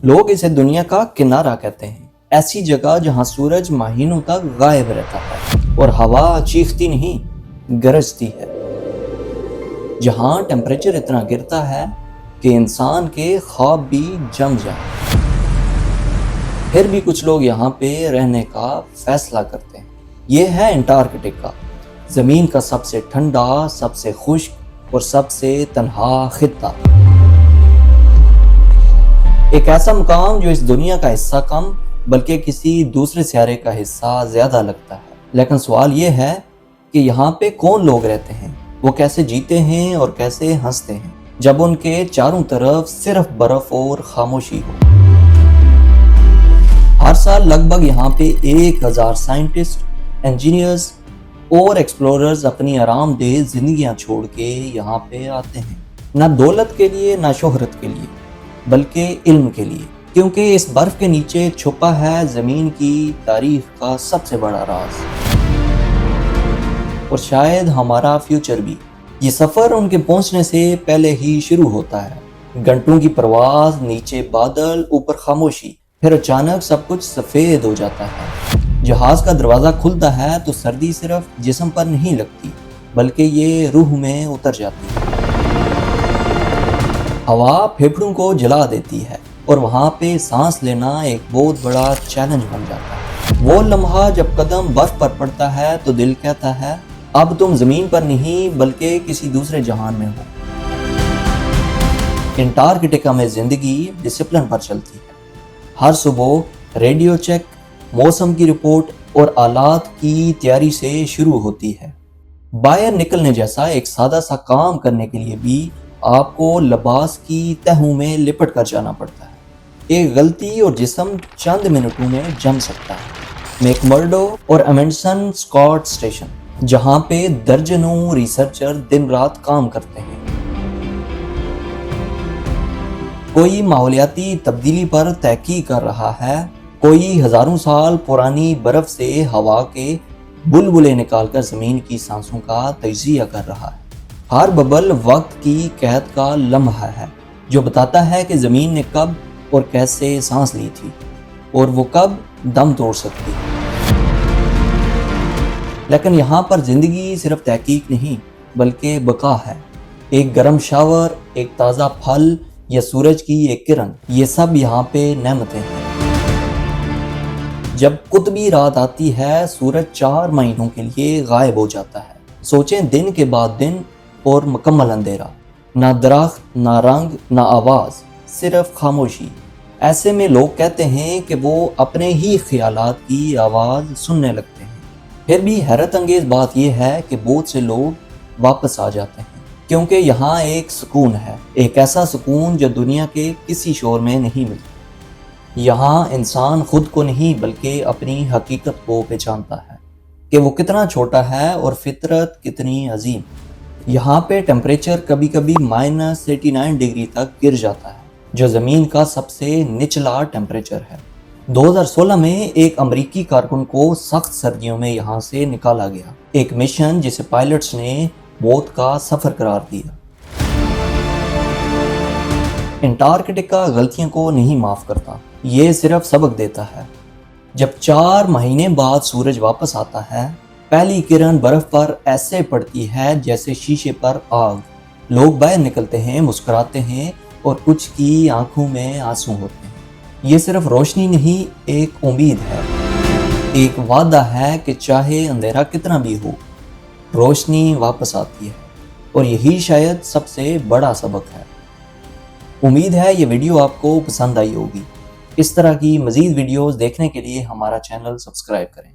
لوگ اسے دنیا کا کنارہ کہتے ہیں، ایسی جگہ جہاں سورج مہینوں تک غائب رہتا ہے اور ہوا چیختی نہیں گرجتی ہے، جہاں ٹیمپریچر اتنا گرتا ہے کہ انسان کے خواب بھی جم جائیں۔ پھر بھی کچھ لوگ یہاں پہ رہنے کا فیصلہ کرتے ہیں۔ یہ ہے انٹارکٹیکا، زمین کا سب سے ٹھنڈا، سب سے خشک اور سب سے تنہا خطہ۔ ایک ایسا مقام جو اس دنیا کا حصہ کم بلکہ کسی دوسرے سیارے کا حصہ زیادہ لگتا ہے۔ لیکن سوال یہ ہے کہ یہاں پہ کون لوگ رہتے ہیں، وہ کیسے جیتے ہیں اور کیسے ہنستے ہیں جب ان کے چاروں طرف صرف برف اور خاموشی ہو۔ ہر سال لگ بھگ یہاں پہ 1000 سائنٹسٹ، انجینئرز اور ایکسپلوررز اپنی آرام دہ زندگیاں چھوڑ کے یہاں پہ آتے ہیں، نہ دولت کے لیے نہ شہرت کے لیے بلکہ علم کے لیے، کیونکہ اس برف کے نیچے چھپا ہے زمین کی تاریخ کا سب سے بڑا راز، اور شاید ہمارا فیوچر بھی۔ یہ سفر ان کے پہنچنے سے پہلے ہی شروع ہوتا ہے، گھنٹوں کی پرواز، نیچے بادل، اوپر خاموشی، پھر اچانک سب کچھ سفید ہو جاتا ہے۔ جہاز کا دروازہ کھلتا ہے تو سردی صرف جسم پر نہیں لگتی بلکہ یہ روح میں اتر جاتی ہے۔ ہوا پھیپھڑوں کو جلا دیتی ہے اور وہاں پہ سانس لینا ایک بہت بڑا چیلنج بن جاتا ہے۔ وہ لمحہ جب قدم برف پر پڑتا ہے تو دل کہتا ہے اب تم زمین پر نہیں بلکہ کسی دوسرے جہان میں ہو۔ انٹارکٹیکا میں زندگی ڈسپلن پر چلتی ہے۔ ہر صبح ریڈیو چیک، موسم کی رپورٹ اور آلات کی تیاری سے شروع ہوتی ہے۔ باہر نکلنے جیسا ایک سادہ سا کام کرنے کے لیے بھی آپ کو لباس کی تہوں میں لپٹ کر جانا پڑتا ہے۔ ایک غلطی اور جسم چند منٹوں میں جم سکتا ہے۔ میک مرڈو اور ایمنڈسن اسکاٹ اسٹیشن، جہاں پہ درجنوں ریسرچر دن رات کام کرتے ہیں۔ کوئی ماحولیاتی تبدیلی پر تحقیق کر رہا ہے، کوئی ہزاروں سال پرانی برف سے ہوا کے بلبلے نکال کر زمین کی سانسوں کا تجزیہ کر رہا ہے۔ ہر ببل وقت کی قحط کا لمحہ ہے جو بتاتا ہے کہ زمین نے کب اور کیسے سانس لی تھی اور وہ کب دم توڑ سکتی ہے۔ لیکن یہاں پر زندگی صرف تحقیق نہیں بلکہ بقا ہے۔ ایک گرم شاور، ایک تازہ پھل یا سورج کی ایک کرن، یہ سب یہاں پہ نعمتیں ہیں۔ جب قطبی رات آتی ہے، سورج 4 مہینوں کے لیے غائب ہو جاتا ہے۔ سوچیں، دن کے بعد دن اور مکمل اندھیرا، نہ درخت، نہ رنگ، نہ آواز، صرف خاموشی۔ ایسے میں لوگ کہتے ہیں کہ وہ اپنے ہی خیالات کی آواز سننے لگتے ہیں۔ پھر بھی حیرت انگیز بات یہ ہے کہ بہت سے لوگ واپس آ جاتے ہیں، کیونکہ یہاں ایک سکون ہے، ایک ایسا سکون جو دنیا کے کسی شور میں نہیں ملتا۔ یہاں انسان خود کو نہیں بلکہ اپنی حقیقت کو پہچانتا ہے کہ وہ کتنا چھوٹا ہے اور فطرت کتنی عظیم۔ یہاں پہ ٹیمپریچر کبھی کبھی -89 ڈگری تک گر جاتا ہے، جو زمین کا سب سے نچلا ٹیمپریچر ہے۔ 2016 میں ایک امریکی کارکن کو سخت سردیوں میں یہاں سے نکالا گیا، ایک مشن جسے پائلٹس نے موت کا سفر قرار دیا۔ انٹارکٹیکا غلطیوں کو نہیں معاف کرتا، یہ صرف سبق دیتا ہے۔ جب 4 مہینے بعد سورج واپس آتا ہے، پہلی کرن برف پر ایسے پڑتی ہے جیسے شیشے پر آگ۔ لوگ باہر نکلتے ہیں، مسکراتے ہیں اور کچھ کی آنکھوں میں آنسو ہوتے ہیں۔ یہ صرف روشنی نہیں، ایک امید ہے، ایک وعدہ ہے کہ چاہے اندھیرا کتنا بھی ہو، روشنی واپس آتی ہے، اور یہی شاید سب سے بڑا سبق ہے۔ امید ہے یہ ویڈیو آپ کو پسند آئی ہوگی۔ اس طرح کی مزید ویڈیوز دیکھنے کے لیے ہمارا چینل سبسکرائب کریں۔